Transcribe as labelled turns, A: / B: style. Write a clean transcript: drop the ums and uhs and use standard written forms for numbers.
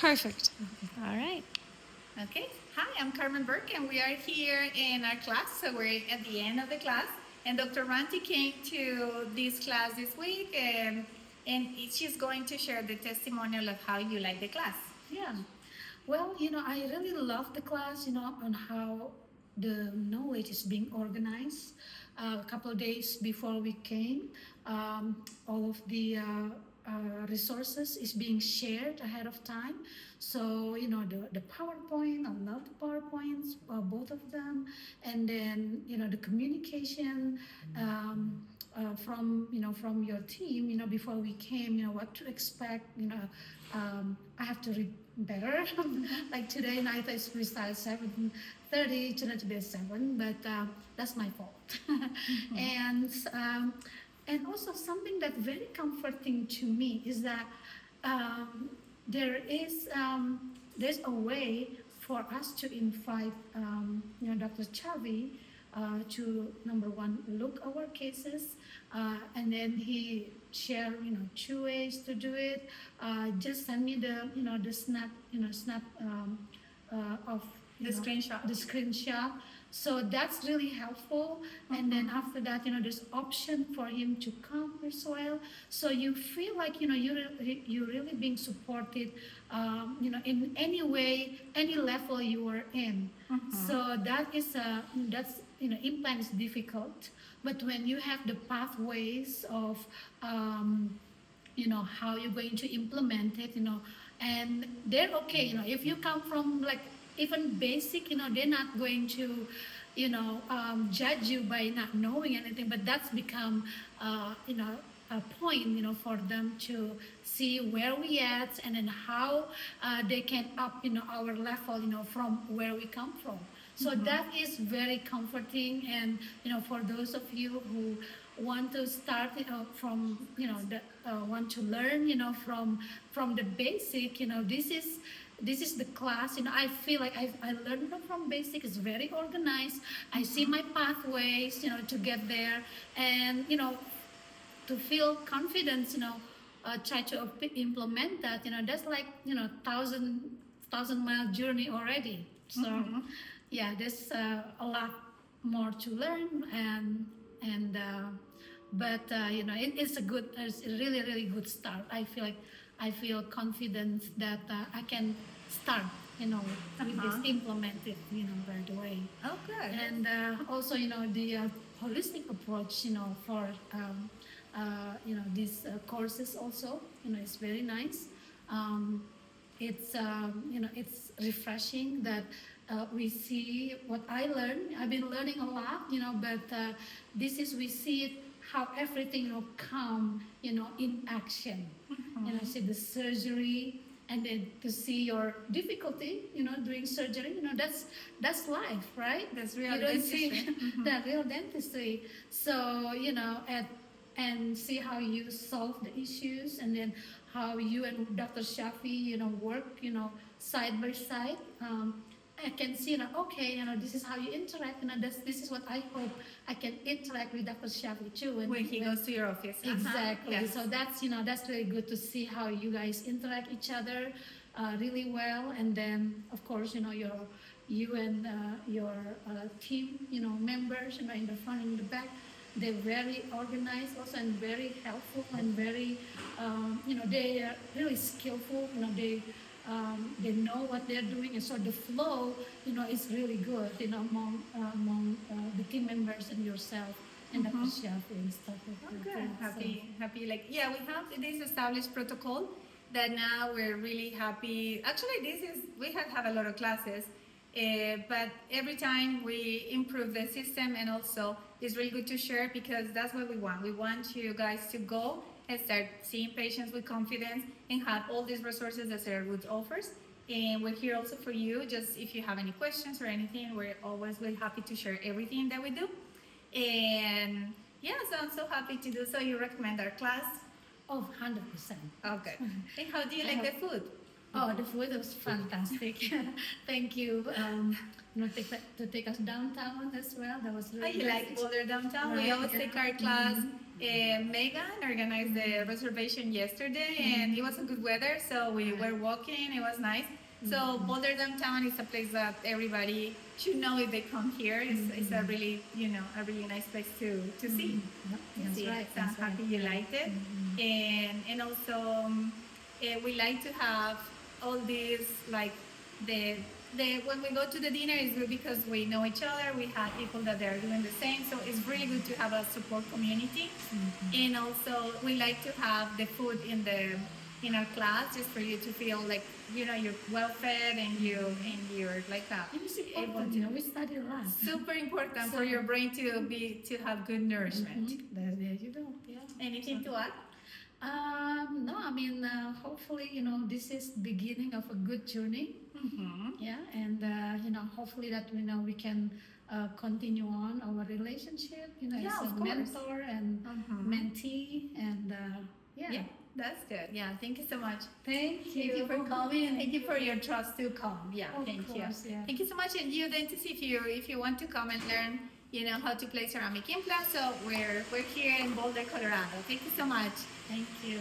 A: Perfect. All right.
B: Okay. Hi, I'm Carmen Burke, and we are here in our class. So we're at the end of the class, and Dr. Ranti came to this class this week, and she's going to share the testimonial of how you like the class.
C: Yeah. Well, I really love the class, on how the knowledge is being organized. A couple of days before we came, all of the resources is being shared ahead of time. So, the PowerPoint, I love the PowerPoints, both of them. And then, the communication from your team, before we came, what to expect, I have to read better. Like today night we start 7:30, tonight to be at 7, but that's my fault. and and also something that's very comforting to me is that um, there's a way for us to invite Dr. Xavi to number one look our cases, and then he share two ways to do it. Just send me the snap of the screenshot. So that's really helpful. And then after that, there's option for him to come as well. So you feel like you're really being supported, in any way, any level you are in. So that's implant is difficult, but when you have the pathways of how you're going to implement it, and they're okay, if you come from like even basic, they're not going to judge you by not knowing anything, but that's become a point, for them to see where we at, and then how they can up our level, from where we come from. So that is very comforting, and for those of you who want to start, from want to learn, from the basic, this is the class. I feel like I learned from basic. It's very organized. I see my pathways, to get there, and to feel confidence, try to implement that. That's like thousand mile journey already. So yeah, there's a lot more to learn, and but it's a really really good start. I feel confident that I can start, with this implemented, right away.
B: Oh, good.
C: And also, the holistic approach, for these courses also, is very nice. Um, it's refreshing that we see what I learned. I've been learning a lot, but we see it how everything come, in action. See the surgery, and then to see your difficulty, doing surgery. That's life, right?
B: That's real
C: You don't
B: dentistry.
C: see that real dentistry. So and see how you solve the issues, and then how you and Dr. Shafi, work, side by side. I can see, okay, this is how you interact, this is what I hope I can interact with Dr. Shafi too.
B: When he goes to your office.
C: Exactly.
B: Yes.
C: So that's really good to see how you guys interact each other really well, and then of course you and your team members in the front and in the back. They're very organized also, and very helpful, and very they are really skillful. They know what they're doing, and so the flow is really good among the team members and yourself and the chef and stuff like that.
B: Okay. Happy. Like, yeah, we have this established protocol that now we're really happy. Actually, we have a lot of classes, but every time we improve the system, and also it's really good to share, because that's what we want. We want you guys to go and start seeing patients with confidence and have all these resources that CeraRoot offers. And we're here also for you. Just if you have any questions or anything, we're always really happy to share everything that we do. And yeah, so I'm so happy to do so. You recommend our class?
C: Oh, 100%.
B: Okay. And how do you like the food?
C: Oh, the food was fantastic. Thank you. To take us downtown as well. That was really
B: You like Boulder downtown? We always take our class Megan organized the reservation yesterday, and it was a good weather, so we were walking. It was nice. So Boulder downtown is a place that everybody should know if they come here. It's a really, a really nice place to see.
C: That's
B: See,
C: right.
B: so I'm happy you liked it. And also we like to have all these like the when we go to the dinner is good because we know each other. We have people that are doing the same, so it's really good to have a support community. And also we like to have the food in our class just for you to feel like you're well fed and you're like
C: It's
B: able
C: important,
B: to.
C: we study a lot.
B: Super important for your brain to have good nourishment.
C: There you go. Yeah.
B: Anything to add?
C: No, I mean, hopefully, this is beginning of a good journey. Yeah, and hopefully that we can continue on our relationship.
B: Yeah,
C: as a
B: of course.
C: mentor and mentee, and
B: Yeah, that's good. Yeah, thank you so much.
C: Thank
B: Thank you for coming and thank you for your trust to come. Yeah,
C: Of
B: thank
C: course,
B: you.
C: yeah.
B: Thank you so much. And you, dentist, if you want to come and learn, how to place ceramic implants, so we're here in Boulder, Colorado. Thank you so much.
C: Thank you.